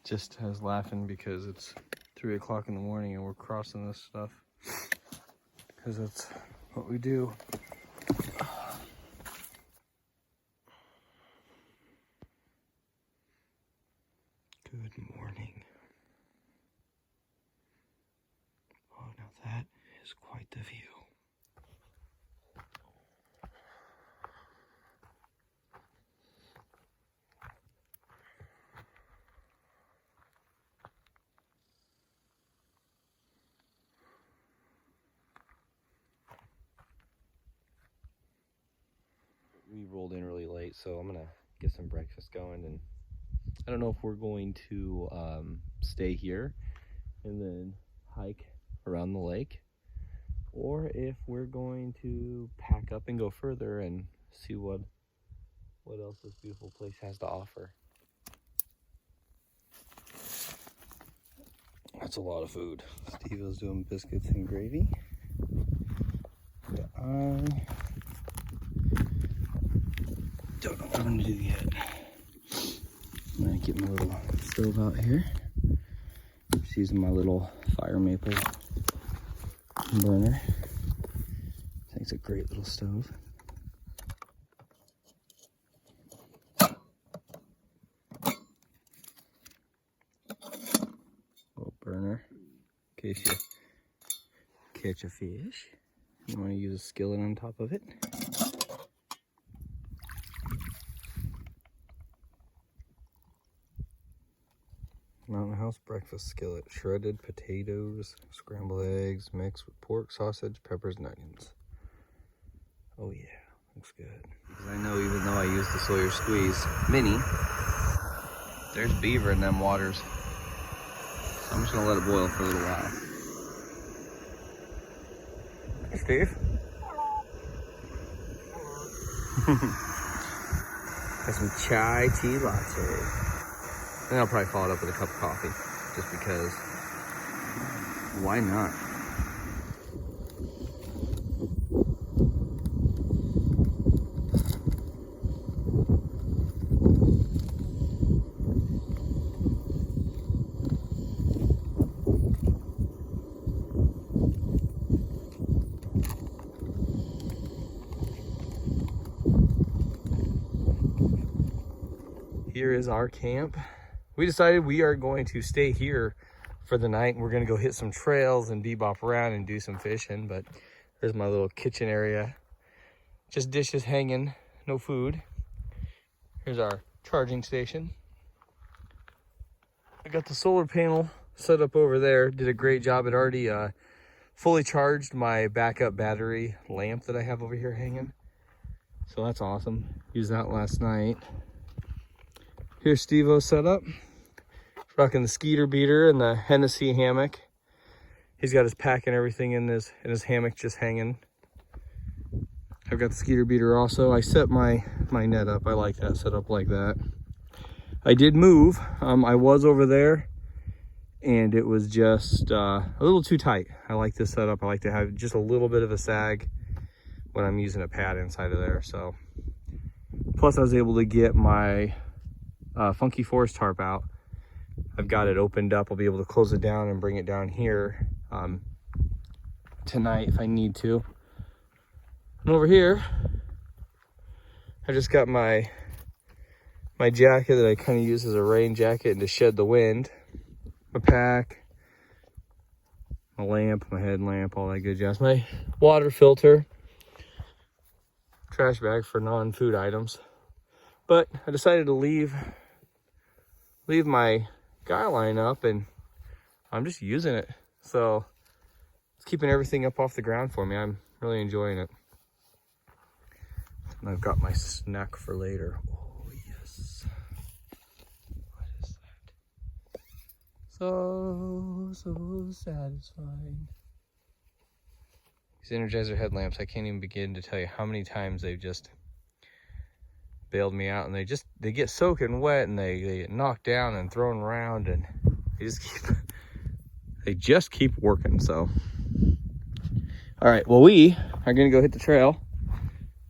Just I was laughing because it's 3 o'clock in the morning and we're crossing this stuff because that's what we do. Good morning. Oh, now that is quite the view. We rolled in really late, so I'm gonna get some breakfast going, and I don't know if we're going to stay here and then hike around the lake, or if we're going to pack up and go further and see what else this beautiful place has to offer. That's a lot of food. Steve was doing biscuits and gravy. I don't know what I'm gonna do yet. I'm gonna get my little stove out here. Just using my little fire maple burner. I think it's a great little stove. Little burner in case you catch a fish. You want to use a skillet on top of it. Mountain House breakfast skillet. Shredded potatoes, scrambled eggs, mixed with pork, sausage, peppers, and onions. Oh yeah, looks good. Because I know even though I use the Sawyer Squeeze Mini, there's beaver in them waters. So I'm just gonna let it boil for a little while. Hey, Steve. Got some chai tea latte. Then I'll probably follow it up with a cup of coffee, just because, why not? Here is our camp. We decided we are going to stay here for the night. We're gonna go hit some trails and bebop around and do some fishing, but there's my little kitchen area. Just dishes hanging, no food. Here's our charging station. I got the solar panel set up over there. Did a great job. It already fully charged my backup battery lamp that I have over here hanging. So that's awesome. Used that last night. Here's Steve-O set up. Rocking the Skeeter beater and the Hennessy hammock. He's got his pack and everything in his hammock just hanging. I've got the Skeeter beater also. I set my net up. I like that set up like that. I did move. I was over there and it was just a little too tight. I like this setup. I like to have just a little bit of a sag when I'm using a pad inside of there. So, plus I was able to get my Funky Forest tarp out. I've got it opened up. I'll be able to close it down and bring it down here tonight if I need to. And over here, I just got my jacket that I kind of use as a rain jacket and to shed the wind. My pack, my lamp, my headlamp, all that good jazz. My water filter, trash bag for non-food items. But I decided to leave my guy line up and I'm just using it. So it's keeping everything up off the ground for me. I'm really enjoying it. And I've got my snack for later. Oh yes. What is that? So satisfying. These Energizer headlamps, I can't even begin to tell you how many times they've just bailed me out, and they get soaking wet and they get knocked down and thrown around, and they just keep working. So all right, well, we are gonna go hit the trail.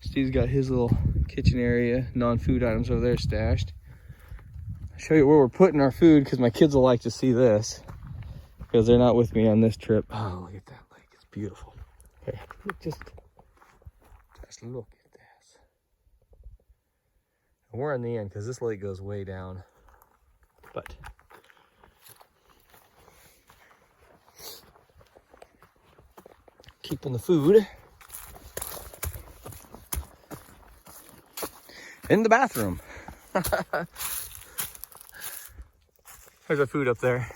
Steve's got his little kitchen area, non-food items over there stashed. show you where we're putting our food because my kids will like to see this because they're not with me on this trip. Oh, look at that lake. It's beautiful. Okay, just look at this. And we're on the end because this lake goes way down. But keeping the food in the bathroom. There's our food up there.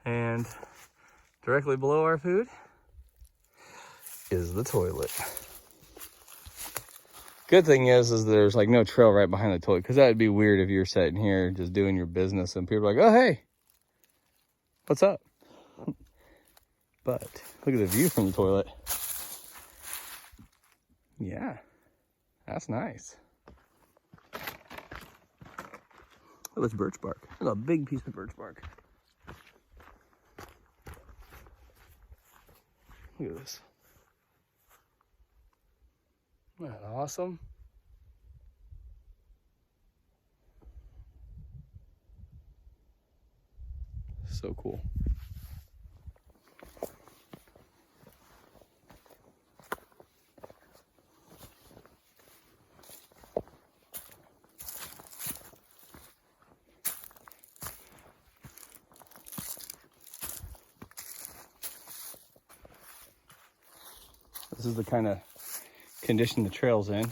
And directly below our food is the toilet. Good thing is there's like no trail right behind the toilet, because that would be weird if you're sitting here just doing your business and people are like, oh, hey, what's up? But look at the view from the toilet. Yeah, that's nice. Oh, it's birch bark. There's a big piece of birch bark. Look at this. Isn't that awesome? So cool. This is the kind of condition the trail's in.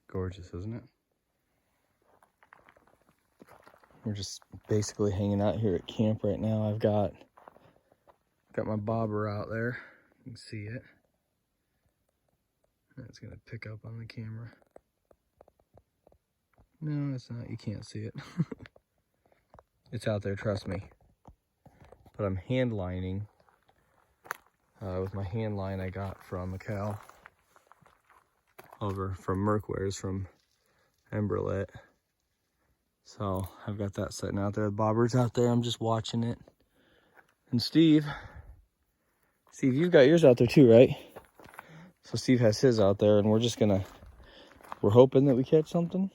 Gorgeous, isn't it? We're just basically hanging out here at camp right now. I've got my bobber out there. You can see it. It's gonna pick up on the camera. No, it's not. You can't see it. It's out there, trust me. But I'm hand lining with my hand line I got from Macau over from Merkwares from Emberlet. So I've got that sitting out there. The bobber's out there. I'm just watching it. And Steve, you've got yours out there too, right? So Steve has his out there, and we're hoping that we catch something.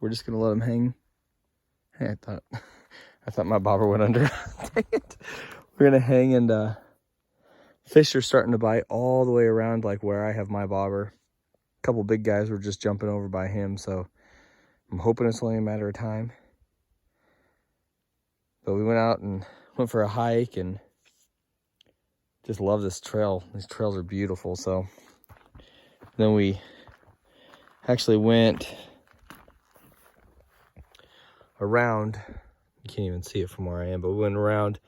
We're just gonna let him hang. Hey, I thought my bobber went under. Dang it. We're gonna hang, and fish are starting to bite all the way around, like where I have my bobber. A couple big guys were just jumping over by him, so I'm hoping it's only a matter of time. But we went out and went for a hike and just love this trail. These trails are beautiful. So then we actually went around. You can't even see it from where I am, but we went around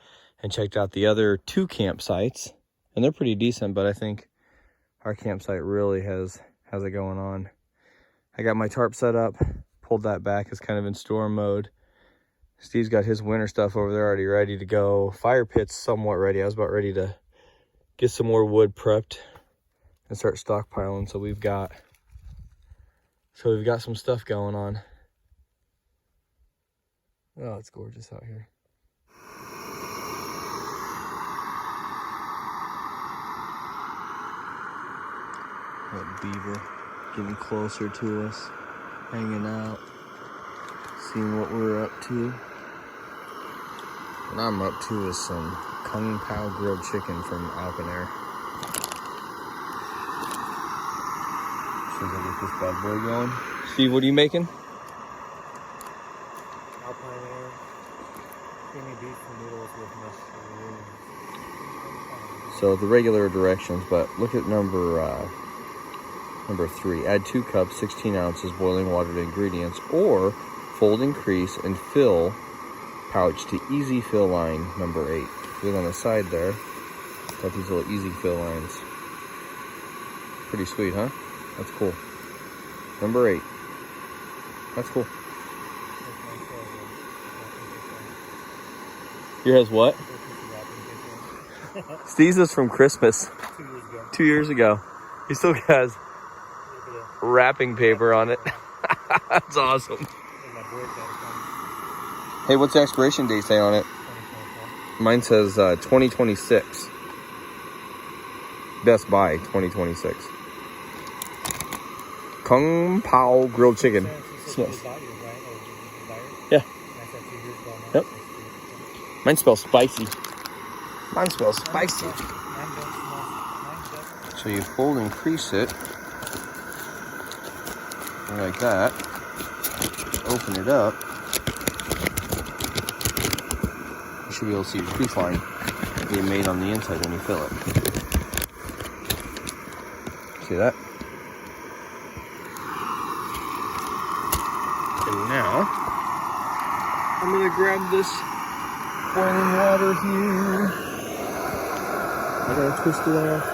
and checked out the other 2 campsites, and they're pretty decent, but I think our campsite really has it going on. I got my tarp set up, pulled that back. It's kind of in storm mode. Steve's got his winter stuff over there already ready to go. Fire pit's somewhat ready. I was about ready to get some more wood prepped and start stockpiling. So we've got some stuff going on. Oh, it's gorgeous out here. That beaver getting closer to us, hanging out, seeing what we're up to. What I'm up to is some Kung Pao grilled chicken from Alpinair. Should I get this bad boy going? Steve, what are you making? Alpinair creamy beef noodles with mushrooms. So the regular directions, but look at number 3. Add 2 cups, 16 ounces boiling water to ingredients, or fold, increase, and fill pouch to easy fill line number 8. Look on the side there. Got these little easy fill lines. Pretty sweet, huh? That's cool. Number 8. That's cool. Here has what? Steve's is from Christmas. 2 years ago. He still has wrapping paper on it. That's awesome. Hey, what's the expiration date say on it? Mine says 2026. Best Buy 2026. Kung Pao grilled chicken. Smells. Yeah. Yep. Mine smells spicy. Mine smells spicy. So you fold and crease it like that. Open it up. You should be able to see your crease line being made on the inside when you fill it. See that? And now, I'm gonna grab this boiling water here. I gotta twist it off.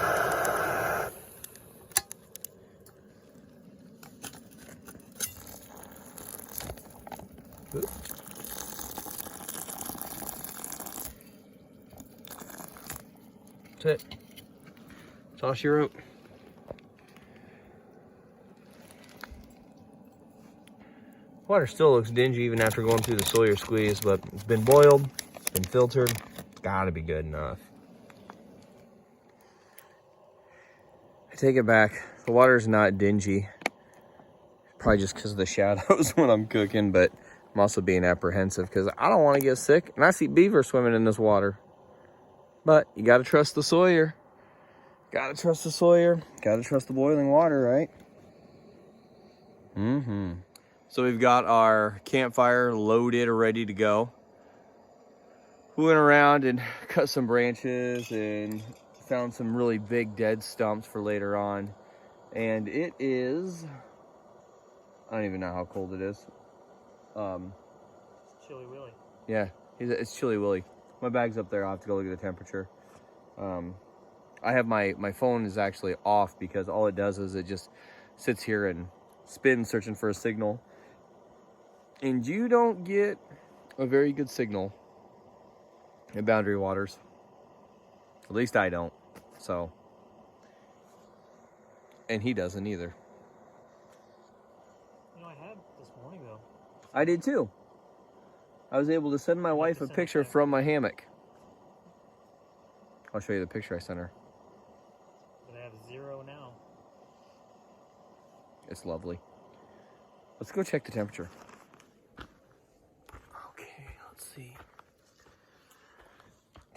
That's it. That's all she wrote. Water still looks dingy even after going through the Sawyer squeeze, but it's been boiled, it's been filtered, it's gotta be good enough. I take it back. The water's not dingy. Probably just because of the shadows when I'm cooking, but I'm also being apprehensive because I don't want to get sick. And I see beaver swimming in this water. But you gotta trust the Sawyer. Gotta trust the Sawyer. Gotta trust the boiling water, right? So we've got our campfire loaded or ready to go. We went around and cut some branches and found some really big dead stumps for later on. And it is, I don't even know how cold it is. It's Chilly Willy. Yeah, it's Chilly Willy. My bag's up there. I'll have to go look at the temperature. I have my phone is actually off because all it does is it just sits here and spins searching for a signal. And you don't get a very good signal in Boundary Waters. At least I don't. So, and he doesn't either. You know, I had this morning though. I did too. I was able to send my wife a picture from my hammock. I'll show you the picture I sent her. But I have 0 now. It's lovely. Let's go check the temperature. Okay, let's see.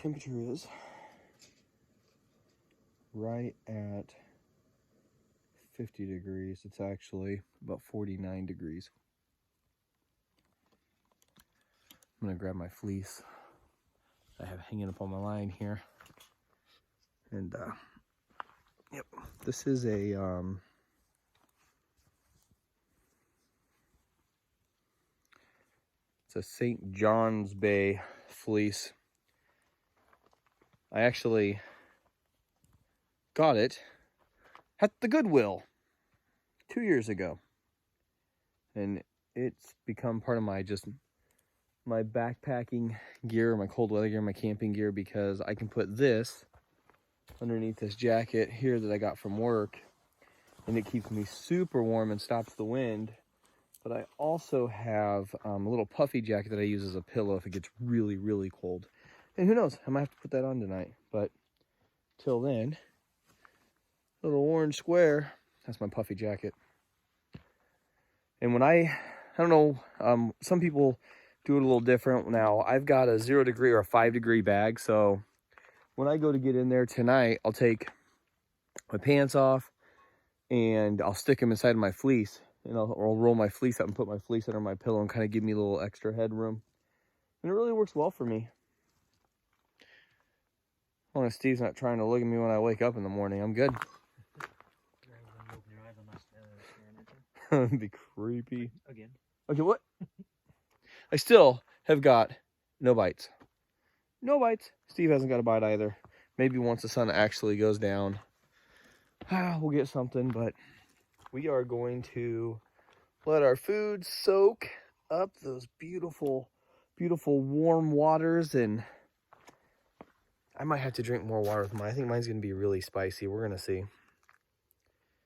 Temperature is right at 50 degrees. It's actually about 49 degrees. I'm gonna grab my fleece I have hanging up on my line here. And yep, this is a it's a St. John's Bay fleece. I actually got it at the Goodwill 2 years ago. And it's become part of my backpacking gear, my cold weather gear, my camping gear, because I can put this underneath this jacket here that I got from work, and it keeps me super warm and stops the wind. But I also have a little puffy jacket that I use as a pillow if it gets really, really cold. And who knows, I might have to put that on tonight. But till then, little orange square, that's my puffy jacket. And when I don't know, some people do it a little different. Now, I've got a 0 degree or a 5 degree bag. So when I go to get in there tonight, I'll take my pants off and I'll stick them inside of my fleece. And I'll roll my fleece up and put my fleece under my pillow and kind of give me a little extra headroom. And it really works well for me. As long as Steve's not trying to look at me when I wake up in the morning, I'm good. That'd be creepy. Again. Okay, what? I still have got no bites. No bites. Steve hasn't got a bite either. Maybe once the sun actually goes down, we'll get something, but we are going to let our food soak up those beautiful, beautiful warm waters, and I might have to drink more water with mine. I think mine's going to be really spicy. We're going to see.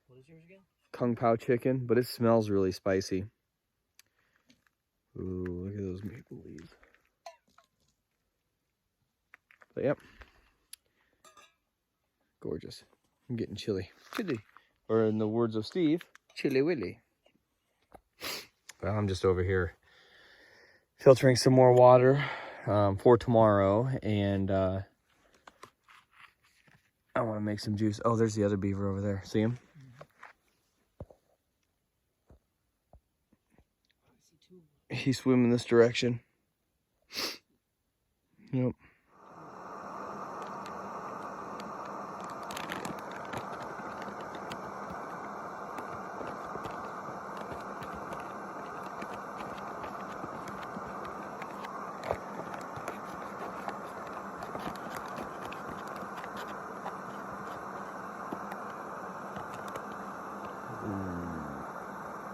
What is yours again? Kung Pao chicken, but it smells really spicy. Ooh, look at those maple leaves. But yep. Gorgeous. I'm getting chilly. Chilly. Or in the words of Steve, Chilly Willy. Well, I'm just over here filtering some more water for tomorrow. And I want to make some juice. Oh, there's the other beaver over there. See him? He's swimming this direction. Yep.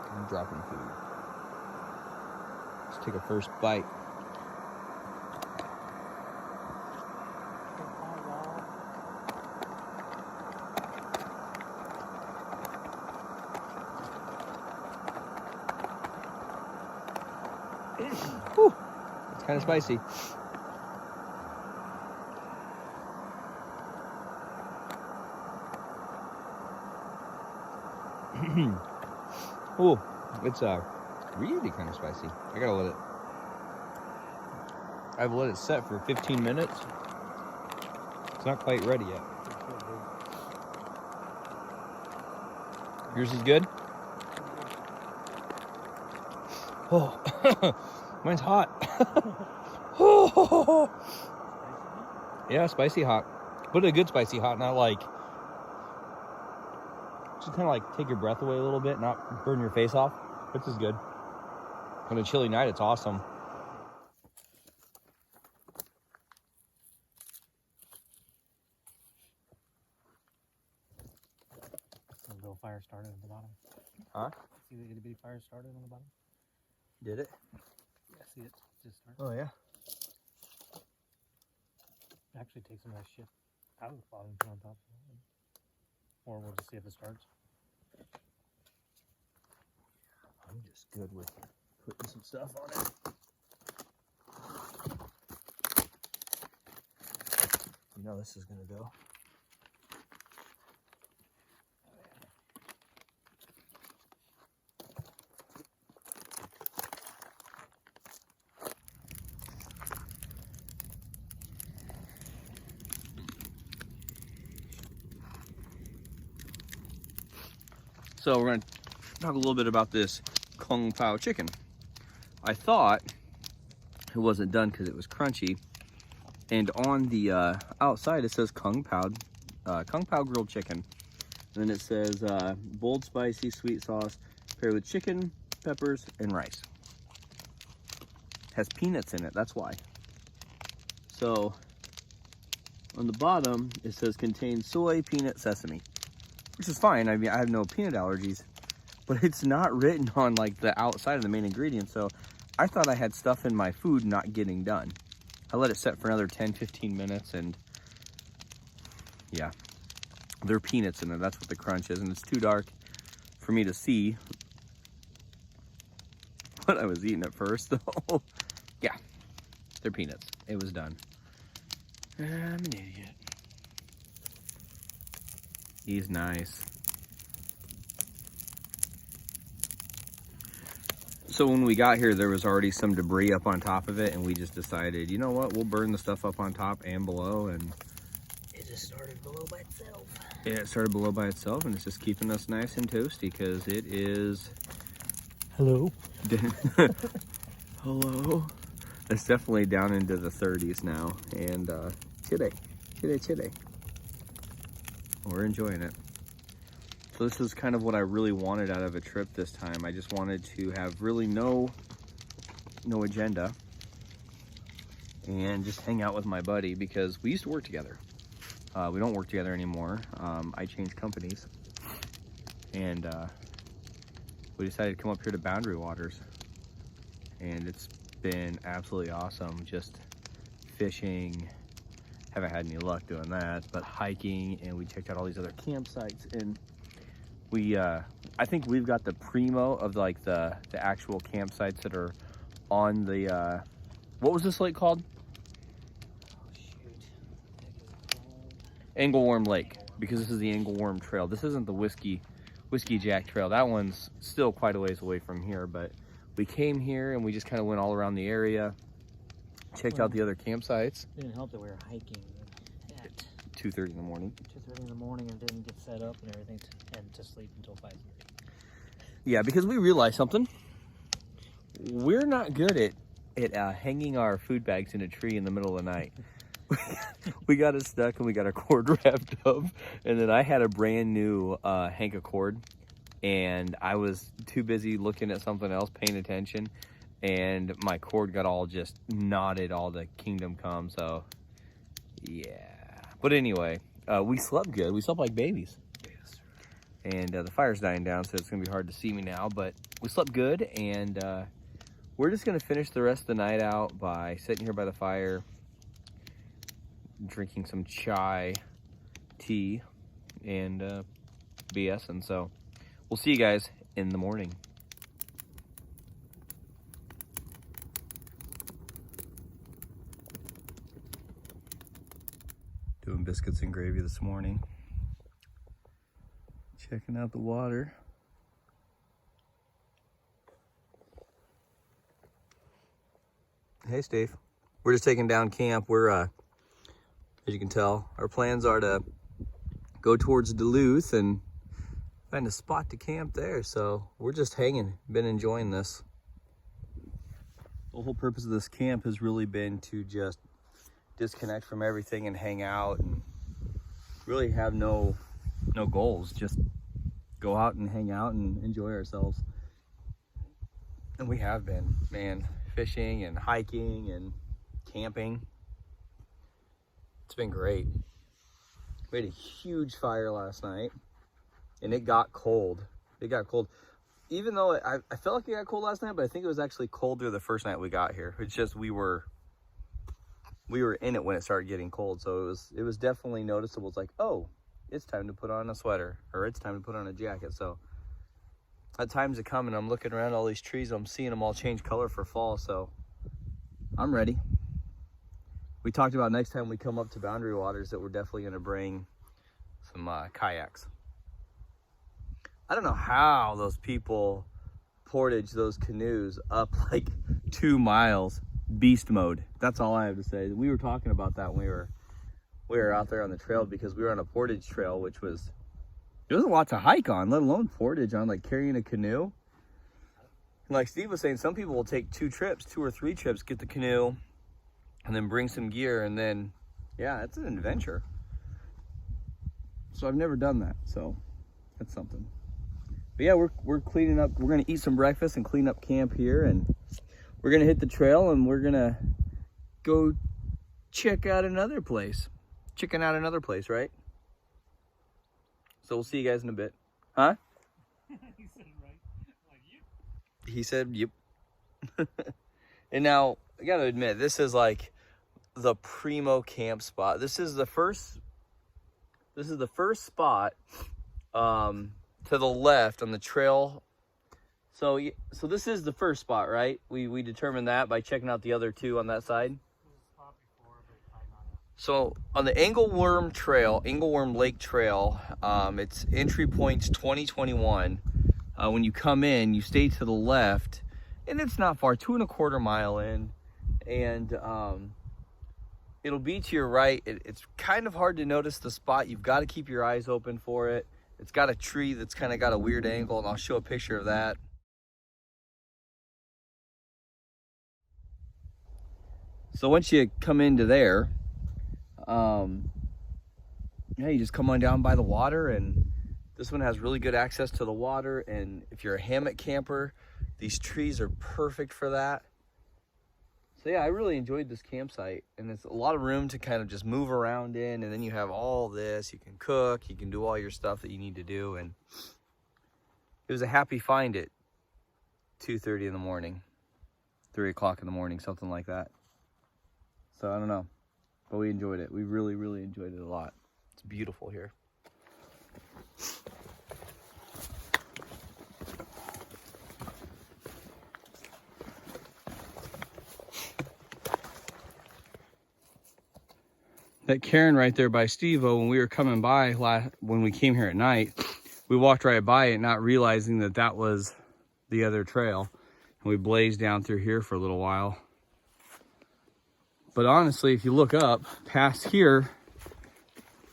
I'm dropping food. Let's take a first bite. Whew. It's kind of spicy. Oh, it's really kind of spicy. I gotta let it. I've let it set for 15 minutes. It's not quite ready yet. Yours is good? Oh, mine's hot. Oh. Yeah, spicy hot. But a good spicy hot, not like, just kind of like take your breath away a little bit, not burn your face off. This is good. On a chilly night, it's awesome. Some little fire started at the bottom. Huh? See the itty bitty fire started on the bottom? Did it? Yeah, see it just started. Oh, yeah. Actually take some of that shit out of the bottom and put on top. Or we'll just see if it starts. I'm just good with putting some stuff on it. You know this is gonna go. So we're gonna talk a little bit about this Kung Pao chicken. I thought it wasn't done because it was crunchy, and on the outside it says Kung Pao grilled chicken, and then it says bold spicy sweet sauce paired with chicken, peppers, and rice. Has peanuts in it, that's why. So on the bottom it says contains soy, peanut, sesame, which is fine. I mean, I have no peanut allergies, but it's not written on like the outside of the main ingredient. So I thought I had stuff in my food not getting done. I let it set for another 10-15 minutes, and yeah, there are peanuts in it. That's what the crunch is, and it's too dark for me to see what I was eating at first. So yeah, they're peanuts. It was done. I'm an idiot. He's nice. So when we got here, there was already some debris up on top of it, and we just decided, you know what, we'll burn the stuff up on top and below, and It just started below by itself. yeah, it started below by itself, and it's just keeping us nice and toasty because it is. Hello. Hello. It's definitely down into the 30s now, and chile. We're enjoying it. So this is kind of what I really wanted out of a trip this time. I just wanted to have really no agenda and just hang out with my buddy, because we used to work together. We don't work together anymore. I changed companies, and we decided to come up here to Boundary Waters, and it's been absolutely awesome. Just fishing, haven't had any luck doing that, but hiking, and we checked out all these other campsites, and we I think we've got the primo of like the actual campsites that are on the what was this lake called? Oh shoot. Angleworm Lake. because this is the Angleworm Trail. This isn't the Whiskey Jack Trail. That one's still quite a ways away from here, but we came here and we just kind of went all around the area, checked out the other campsites. It didn't help that we were hiking at 2:30 in the morning. 2:30 in the morning and didn't get set up and everything and to sleep until 5:30. Yeah, because we realized something. We're not good at hanging our food bags in a tree in the middle of the night. We got it stuck and we got our cord wrapped up. And then I had a brand new hank of cord and I was too busy looking at something else, paying attention. And my cord got all just knotted all the kingdom come. So yeah. But anyway, we slept good. We slept like babies. And the fire's dying down, so it's gonna be hard to see me now, but we slept good, and we're just gonna finish the rest of the night out by sitting here by the fire, drinking some chai, tea, and BS, and so we'll see you guys in the morning. Doing biscuits and gravy this morning. Checking out the water. Hey, Steve. We're just taking down camp. We're, as you can tell, our plans are to go towards Duluth and find a spot to camp there. So we're just hanging, been enjoying this. The whole purpose of this camp has really been to just disconnect from everything and hang out and really have no goals, just go out and hang out and enjoy ourselves. And we have been, man, fishing and hiking and camping. It's been great. We had a huge fire last night and it got cold. It got cold. Even though I felt like it got cold last night, but I think it was actually colder the first night we got here. It's just we were in it when it started getting cold. So it was definitely noticeable. It's like, oh, it's time to put on a sweater, or it's time to put on a jacket. So that time's coming. I'm looking around all these trees. I'm seeing them all change color for fall. So I'm ready. We talked about next time we come up to Boundary Waters that we're definitely going to bring some kayaks. I don't know how those people portage those canoes up like 2 miles. Beast mode. That's all I have to say. We were talking about that when we were out there on the trail, because we were on a portage trail, which was, there was a lot to hike on, let alone portage on, like carrying a canoe. And like Steve was saying, some people will take 2 or 3 trips, get the canoe, and then bring some gear, and then, yeah, it's an adventure. So I've never done that, so that's something. But yeah, we're cleaning up. We're gonna eat some breakfast and clean up camp here, and we're gonna hit the trail, and we're gonna go check out another place. Checking out another place, right? So we'll see you guys in a bit. Huh? He said right. Like, yep. He said yep. And now I gotta admit, this is like the primo camp spot. This is the first spot to the left on the trail. So this is the first spot, right? We determined that by checking out the other 2 on that side. So on the Angleworm Lake Trail, it's entry points 2021. When you come in, you stay to the left, and it's not far, 2.25 mile in, and it'll be to your right. It's kind of hard to notice the spot. You've got to keep your eyes open for it. It's got a tree that's kind of got a weird angle, and I'll show a picture of that. So once you come into there, yeah, you just come on down by the water, and this one has really good access to the water. And if you're a hammock camper, these trees are perfect for that. So yeah, I really enjoyed this campsite, and it's a lot of room to kind of just move around in, and then you have all this. You can cook, you can do all your stuff that you need to do, and it was a happy find at 2:30 in the morning, 3 o'clock in the morning, something like that. So I don't know, but we enjoyed it. We really, really enjoyed it a lot. It's beautiful here. that cairn right there by Steve-O, when we were coming by when we came here at night, we walked right by it, not realizing that that was the other trail. And we blazed down through here for a little while. But honestly, if you look up past here,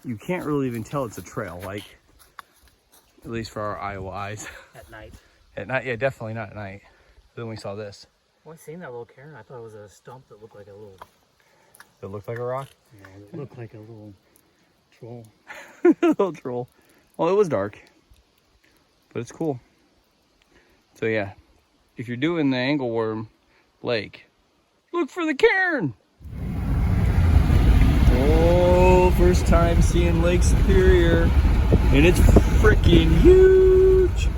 you can't really even tell it's a trail, like, at least for our Iowa eyes. At night. At night, yeah, definitely not at night. Then we saw this. Well, I seen that little cairn. I thought it was a stump that looked like a little... It looked like a rock? Yeah, it looked like a little troll. A little troll. Well, it was dark, but it's cool. So yeah, if you're doing the Angleworm Lake, look for the cairn. Oh, first time seeing Lake Superior, and it's freaking huge.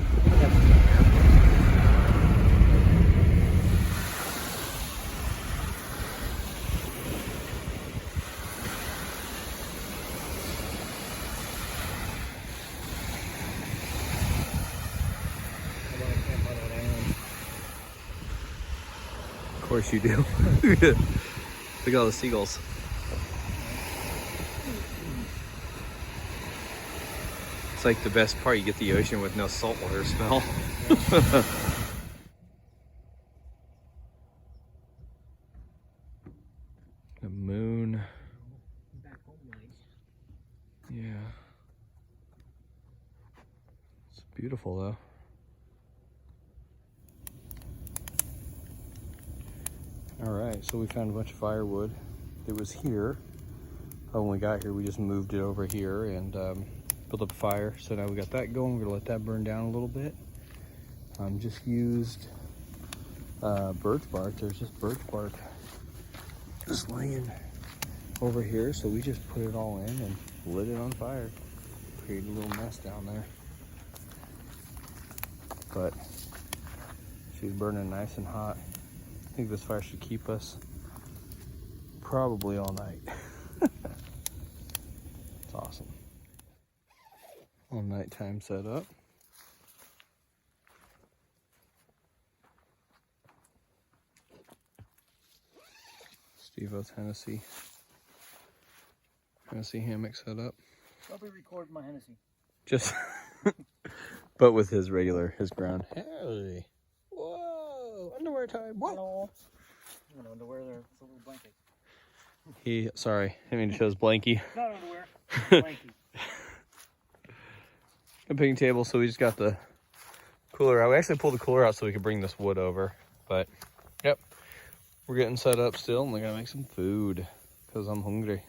Of course you do. Look at all the seagulls. It's like the best part, you get the ocean with no saltwater smell. The moon. Back home night. Yeah. It's beautiful though. All right, so we found a bunch of firewood. It was here. When we got here, we just moved it over here and built up a fire. So now we got that going. We're gonna let that burn down a little bit. Just used birch bark. There's just birch bark just laying over here. So we just put it all in and lit it on fire. Created a little mess down there. But she's burning nice and hot. I think this fire should keep us probably all night. It's awesome. All nighttime setup. Steve-O's Hennessy hammock setup. I'll be recording my Hennessy. Just, but with his ground. Hey. Whoa, underwear time. What? Hello. I'm gonna underwear there. It's a little blanket. Sorry, I mean to show his blankie. Not underwear. Blanket. A picnic table, so we just got the cooler out. We actually pulled the cooler out so we could bring this wood over. But, yep, we're getting set up still, and we're gonna make some food because I'm hungry.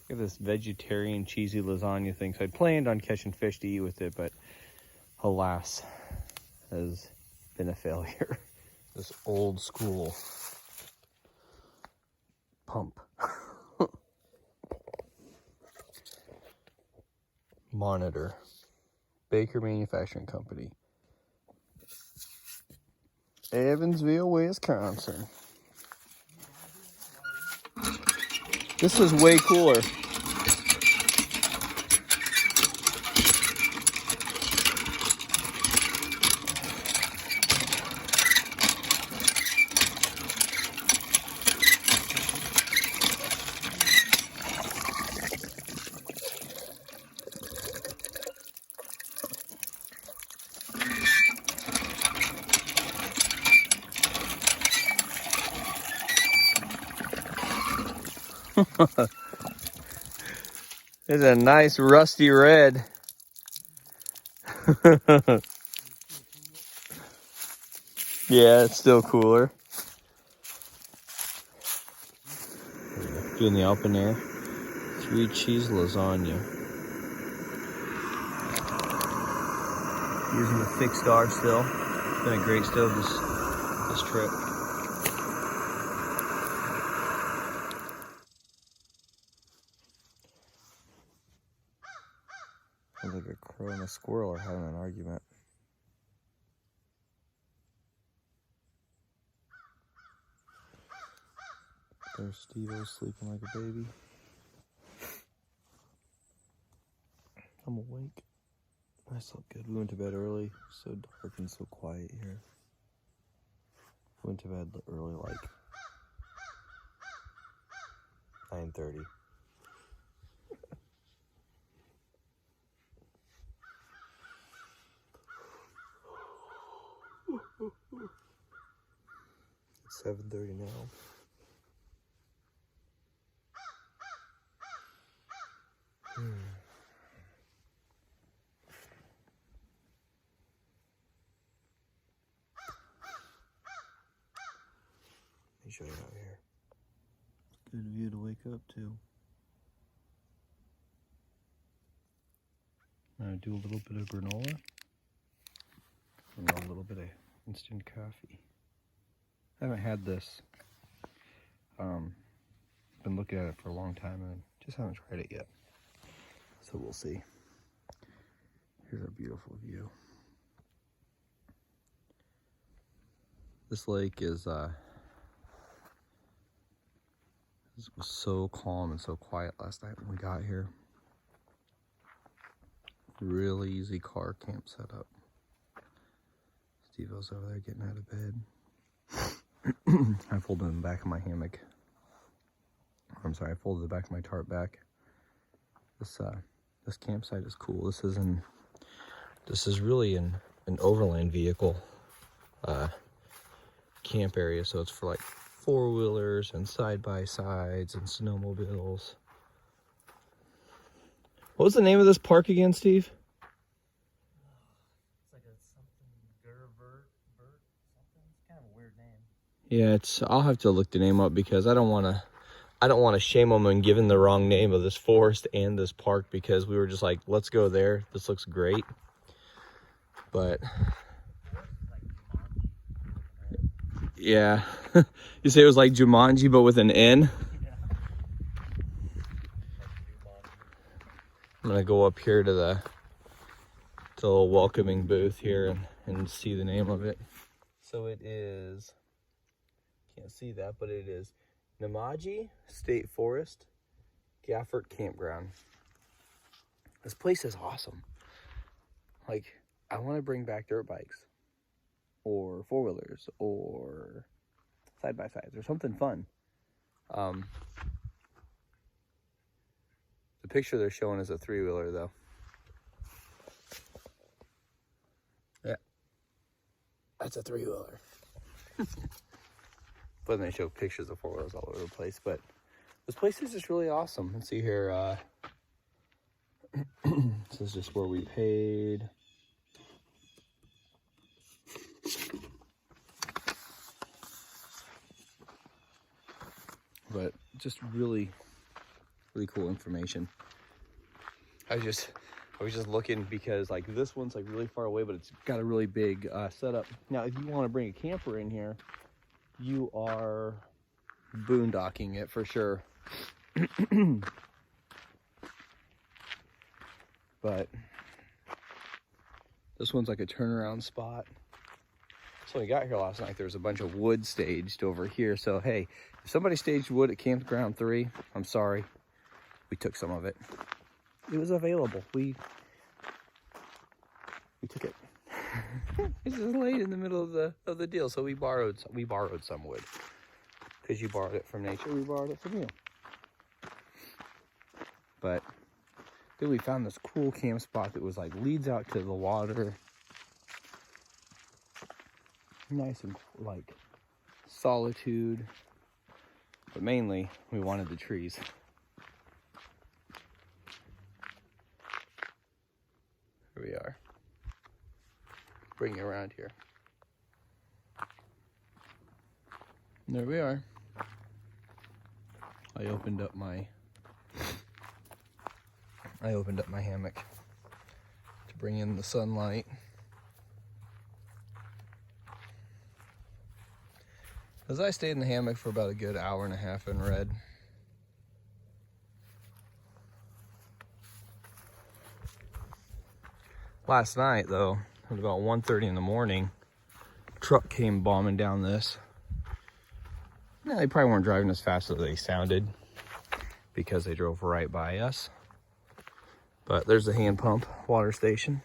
Look at this vegetarian cheesy lasagna thing. So I planned on catching fish to eat with it, but alas, has been a failure. This old school pump. Monitor. Baker Manufacturing Company. Evansville, Wisconsin. This is way cooler. It's a nice rusty red. Yeah, it's still cooler. Doing the open air. 3 cheese lasagna. Using the fixed star still. It's been a great stove this trip. Sounds like a crow and a squirrel are having an argument. There's Steve-O sleeping like a baby. I'm awake. I slept good. We went to bed early. So dark and so quiet here. Went to bed early, like 9:30. 7:30 now. Let me show you out here. Good view to wake up to. I'm gonna do a little bit of granola and a little bit of instant coffee. I haven't had this. Been looking at it for a long time and just haven't tried it yet. So we'll see. Here's a beautiful view. This lake is this was so calm and so quiet last night when we got here. Really easy car camp setup. Steve-O's over there getting out of bed. I folded in the back of my hammock. I'm sorry, I folded the back of my tarp back. This campsite is cool. This is really an overland vehicle camp area, so it's for like four-wheelers and side-by-sides and snowmobiles. What was the name of this park again, Steve? It's like a something Gervert something. It's kind of a weird name. Yeah, I'll have to look the name up because I don't want to shame them and giving the wrong name of this forest and this park, because we were just like, let's go there. This looks great. But yeah, you say it was like Jumanji, but with an N. I'm gonna go up here to the little welcoming booth here and see the name of it. So it is, can't see that, but it is Namaji State Forest Gafford Campground. This place is awesome. Like, I want to bring back dirt bikes or four-wheelers or side-by-sides or something fun. The picture they're showing is a three-wheeler though. Yeah, that's a three-wheeler. But then they show pictures of four-wheelers all over the place. But this place is just really awesome. Let's see here. This is just where we paid. But just really, really cool information. I was just looking because like this one's like really far away, but it's got a really big setup. Now, if you want to bring a camper in here, you are boondocking it for sure. But this one's like a turnaround spot. So when we got here last night, there was a bunch of wood staged over here. So hey, if somebody staged wood at Campground 3, I'm sorry. We took some of it. It was available. We took it. It's just laid in the middle of the deal. So we borrowed some wood. Because you borrowed it from nature, we borrowed it from you. But then we found this cool camp spot that was like leads out to the water. Nice and like solitude. But mainly we wanted the trees. Here we are. Bring it around here. And there we are. I opened up my hammock to bring in the sunlight. As I stayed in the hammock for about a good hour and a half and read. Last night though, at about 1:30 in the morning, truck came bombing down this. Now, they probably weren't driving as fast as they sounded because they drove right by us. But there's the hand pump water station.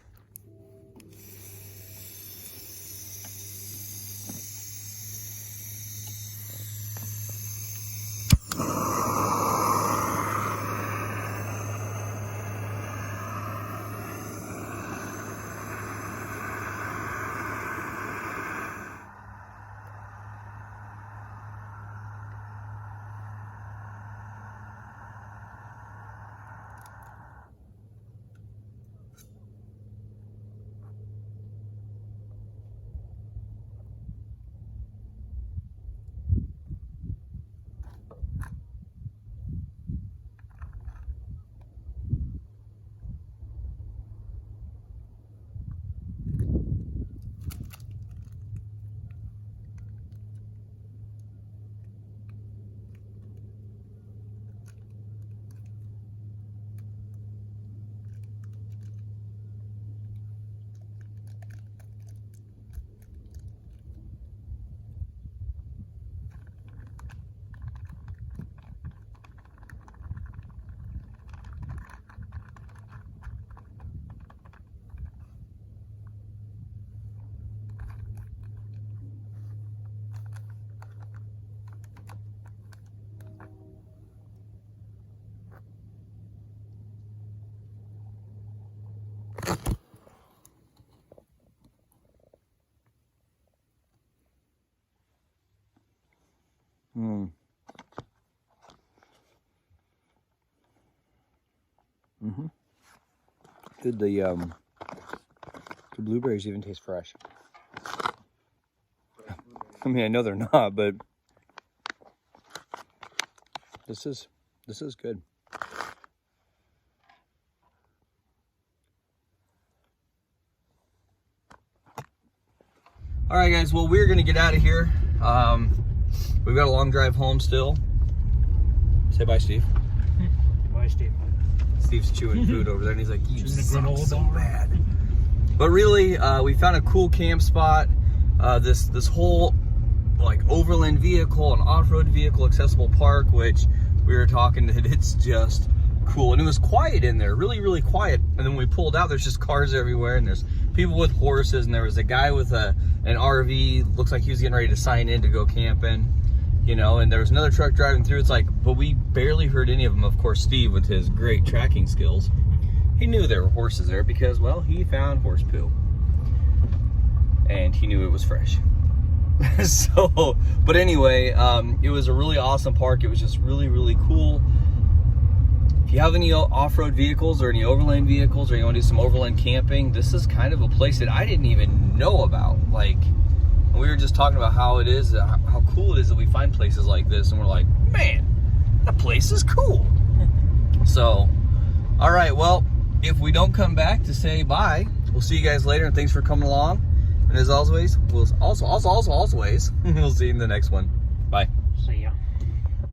Did the blueberries even taste fresh? I mean, I know they're not, but this is good. All right, guys. Well, we're gonna get out of here. We've got a long drive home still. Say bye, Steve. Bye, Steve. Steve's chewing food over there, and he's like, "You suck so bad." But really, we found a cool camp spot. This whole like overland vehicle and off-road vehicle accessible park, which we were talking that it's just cool, and it was quiet in there, really, really quiet. And then when we pulled out, there's just cars everywhere, and there's people with horses, and there was a guy with an RV. Looks like he was getting ready to sign in to go camping. You know, and there was another truck driving through. It's like, but we barely heard any of them. Of course, Steve, with his great tracking skills, he knew there were horses there because, well, he found horse poo. And he knew it was fresh. So, but anyway, it was a really awesome park. It was just really, really cool. If you have any off-road vehicles or any overland vehicles, or you want to do some overland camping, this is kind of a place that I didn't even know about. Like, we were just talking about how it is, how cool it is that we find places like this, and we're like, man, that place is cool. So, all right, well, if we don't come back to say bye, we'll see you guys later, and thanks for coming along. And as always, we'll see you in the next one. Bye. See ya.